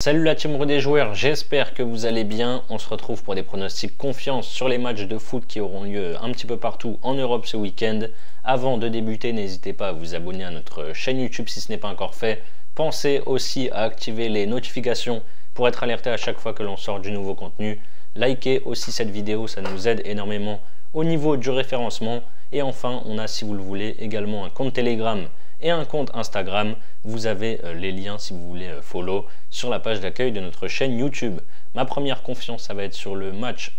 Salut la team des joueurs, j'espère que vous allez bien. On se retrouve pour des pronostics confiance sur les matchs de foot qui auront lieu un petit peu partout en Europe ce week-end. Avant de débuter, n'hésitez pas à vous abonner à notre chaîne YouTube si ce n'est pas encore fait. Pensez aussi à activer les notifications pour être alerté à chaque fois que l'on sort du nouveau contenu. Likez aussi cette vidéo, ça nous aide énormément au niveau du référencement. Et enfin, on a, si vous le voulez, également un compte Telegram et un compte Instagram. Vous avez les liens si vous voulez follow sur la page d'accueil de notre chaîne YouTube. Ma première confiance, ça va être sur le match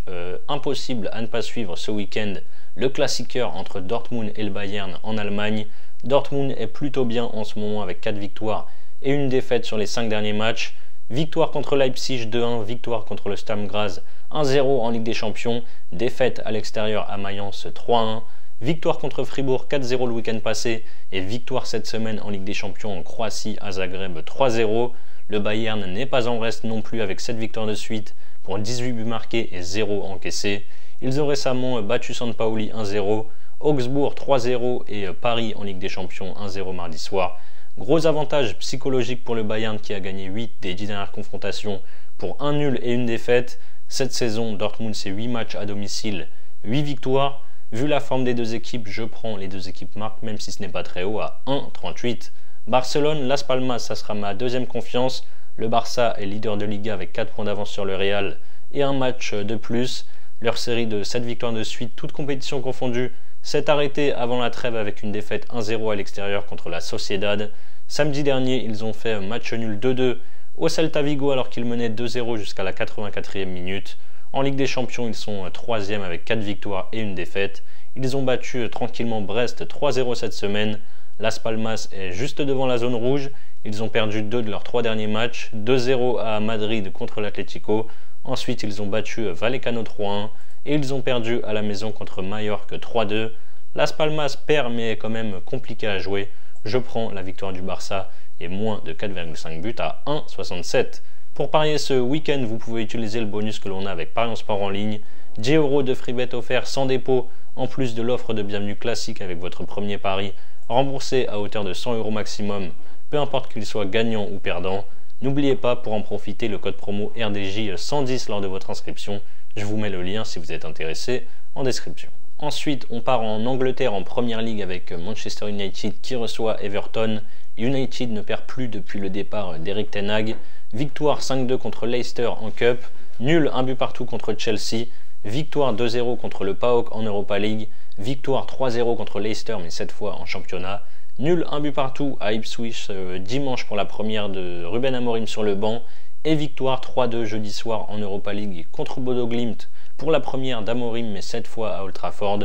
impossible à ne pas suivre ce week-end, le classiqueur entre Dortmund et le Bayern en Allemagne. Dortmund est plutôt bien en ce moment avec 4 victoires et une défaite sur les 5 derniers matchs. Victoire contre Leipzig 2-1, victoire contre le Sturm Graz 1-0 en Ligue des Champions, défaite à l'extérieur à Mayence 3-1. Victoire contre Fribourg 4-0 le week-end passé et victoire cette semaine en Ligue des Champions en Croatie à Zagreb 3-0. Le Bayern n'est pas en reste non plus avec 7 victoires de suite pour 18 buts marqués et 0 encaissés. Ils ont récemment battu St. Pauli 1-0, Augsbourg 3-0 et Paris en Ligue des Champions 1-0 mardi soir. Gros avantage psychologique pour le Bayern qui a gagné 8 des 10 dernières confrontations pour un nul et une défaite. Cette saison, Dortmund c'est 8 matchs à domicile, 8 victoires. Vu la forme des deux équipes, je prends les deux équipes marques, même si ce n'est pas très haut, à 1,38. Barcelone, Las Palmas, ça sera ma deuxième confiance. Le Barça est leader de Liga avec 4 points d'avance sur le Real et un match de plus. Leur série de 7 victoires de suite, toutes compétitions confondues, s'est arrêtée avant la trêve avec une défaite 1-0 à l'extérieur contre la Sociedad. Samedi dernier, ils ont fait un match nul 2-2 au Celta Vigo alors qu'ils menaient 2-0 jusqu'à la 84e minute. En Ligue des Champions, ils sont 3e avec 4 victoires et une défaite. Ils ont battu tranquillement Brest 3-0 cette semaine. Las Palmas est juste devant la zone rouge. Ils ont perdu 2 de leurs 3 derniers matchs. 2-0 à Madrid contre l'Atlético. Ensuite, ils ont battu Vallecano 3-1. Et ils ont perdu à la maison contre Mallorca 3-2. Las Palmas perd mais est quand même compliqué à jouer. Je prends la victoire du Barça et moins de 4,5 buts à 1,67. Pour parier ce week-end, vous pouvez utiliser le bonus que l'on a avec Parions Sport en ligne. 10 € de free bet offert sans dépôt, en plus de l'offre de bienvenue classique avec votre premier pari, remboursé à hauteur de 100 € maximum, peu importe qu'il soit gagnant ou perdant. N'oubliez pas, pour en profiter, le code promo RDJ110 lors de votre inscription. Je vous mets le lien si vous êtes intéressé en description. Ensuite, on part en Angleterre en Première Ligue avec Manchester United qui reçoit Everton. United ne perd plus depuis le départ d'Eric Ten Hag. Victoire 5-2 contre Leicester en Cup, nul 1 but partout contre Chelsea, victoire 2-0 contre le PAOK en Europa League, victoire 3-0 contre Leicester mais cette fois en championnat, nul 1 but partout à Ipswich dimanche pour la première de Ruben Amorim sur le banc et victoire 3-2 jeudi soir en Europa League contre Bodo Glimt pour la première d'Amorim mais cette fois à Old Trafford.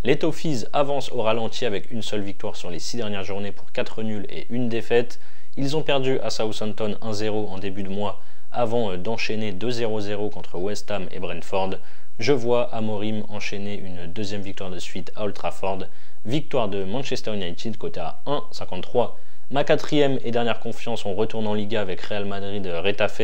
Les Toffees avancent au ralenti avec une seule victoire sur les 6 dernières journées pour 4 nuls et une défaite. Ils ont perdu à Southampton 1-0 en début de mois avant d'enchaîner 2-0-0 contre West Ham et Brentford. Je vois Amorim enchaîner une deuxième victoire de suite à Old Trafford. Victoire de Manchester United côté à 1,53. Ma quatrième et dernière confiance, on retourne en Liga avec Real Madrid Retafe.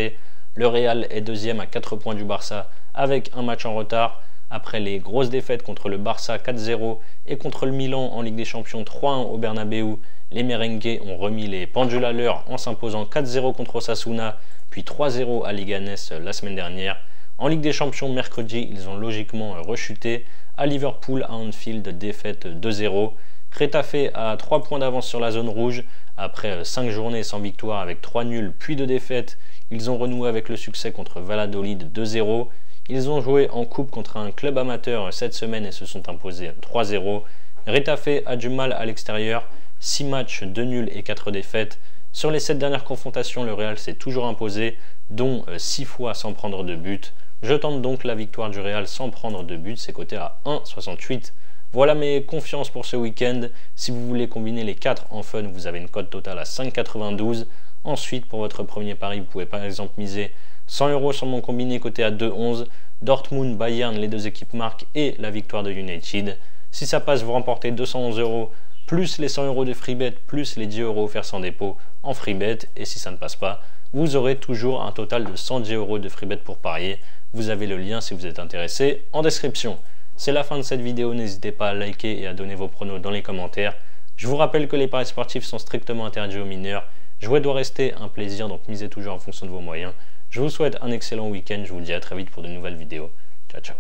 Le Real est deuxième à 4 points du Barça avec un match en retard. Après les grosses défaites contre le Barça 4-0 et contre le Milan en Ligue des Champions 3-1 au Bernabéu, les merengues ont remis les pendules à l'heure en s'imposant 4-0 contre Osasuna, puis 3-0 à Leganés la semaine dernière. En Ligue des Champions, mercredi, ils ont logiquement rechuté. À Liverpool, à Anfield, défaite 2-0. Retafe a 3 points d'avance sur la zone rouge. Après 5 journées sans victoire avec 3 nuls puis 2 défaites, ils ont renoué avec le succès contre Valladolid 2-0. Ils ont joué en coupe contre un club amateur cette semaine et se sont imposés 3-0. Retafe a du mal à l'extérieur, 6 matchs, 2 nuls et 4 défaites. Sur les 7 dernières confrontations, le Real s'est toujours imposé, dont 6 fois sans prendre de but. Je tente donc la victoire du Real sans prendre de but, c'est coté à 1,68. Voilà mes confiances pour ce week-end. Si vous voulez combiner les 4 en fun, vous avez une cote totale à 5,92. Ensuite, pour votre premier pari, vous pouvez par exemple miser 100 € sur mon combiné coté à 2,11. Dortmund, Bayern, les deux équipes marquent et la victoire de United. Si ça passe, vous remportez 211 € plus les 100 € de free bet plus les 10 € offerts sans dépôt en free bet. Et si ça ne passe pas, vous aurez toujours un total de 110 € de free bet pour parier. Vous avez le lien si vous êtes intéressé en description. C'est la fin de cette vidéo, n'hésitez pas à liker et à donner vos pronos dans les commentaires. Je vous rappelle que les paris sportifs sont strictement interdits aux mineurs. Jouer doit rester un plaisir, donc misez toujours en fonction de vos moyens. Je vous souhaite un excellent week-end, je vous dis à très vite pour de nouvelles vidéos. Ciao ciao.